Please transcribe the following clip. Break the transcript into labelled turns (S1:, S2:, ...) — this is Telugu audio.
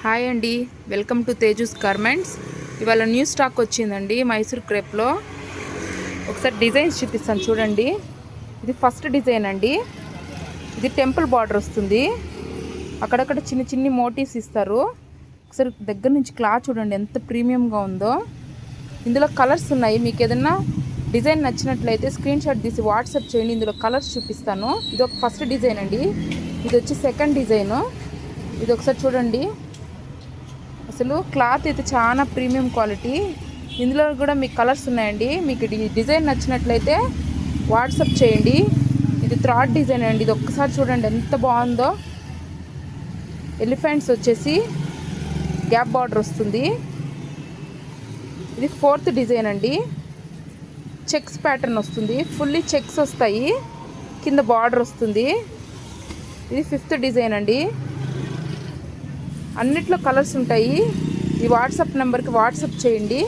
S1: హాయ్ అండి, వెల్కమ్ టు తేజూస్ గార్మెంట్స్. ఇవాళ న్యూ స్టాక్ వచ్చిందండి మైసూర్ క్రేప్లో. ఒకసారి డిజైన్స్ చూపిస్తాను చూడండి. ఇది ఫస్ట్ డిజైన్ అండి. ఇది టెంపుల్ బార్డర్ వస్తుంది, అక్కడక్కడ చిన్న చిన్ని మోటివ్స్ ఇస్తారు. ఒకసారి దగ్గర నుంచి క్లాత్ చూడండి ఎంత ప్రీమియంగా ఉందో. ఇందులో కలర్స్ ఉన్నాయి. మీకు ఏదైనా డిజైన్ నచ్చినట్లయితే స్క్రీన్ షాట్ తీసి వాట్సాప్ చేయండి, ఇందులో కలర్స్ చూపిస్తాను. ఇది ఒక ఫస్ట్ డిజైన్ అండి. ఇది వచ్చి సెకండ్ డిజైను. ఇది ఒకసారి చూడండి. అసలు క్లాత్ అయితే చాలా ప్రీమియం క్వాలిటీ. ఇందులో కూడా మీకు కలర్స్ ఉన్నాయండి. మీకు డిజైన్ నచ్చినట్లయితే వాట్సాప్ చేయండి. ఇది థర్డ్ డిజైన్ అండి. ఇది ఒక్కసారి చూడండి ఎంత బాగుందో. ఎలిఫెంట్స్ వచ్చేసి గ్యాప్ బార్డర్ వస్తుంది. ఇది ఫోర్త్ డిజైన్ అండి. చెక్స్ ప్యాటర్న్ వస్తుంది, ఫుల్లీ చెక్స్ వస్తాయి, కింద బార్డర్ వస్తుంది. ఇది ఫిఫ్త్ డిజైన్ అండి. అన్నిట్లో కలర్స్ ఉంటాయి. ఈ వాట్సాప్ నెంబర్కి వాట్సాప్ చేయండి.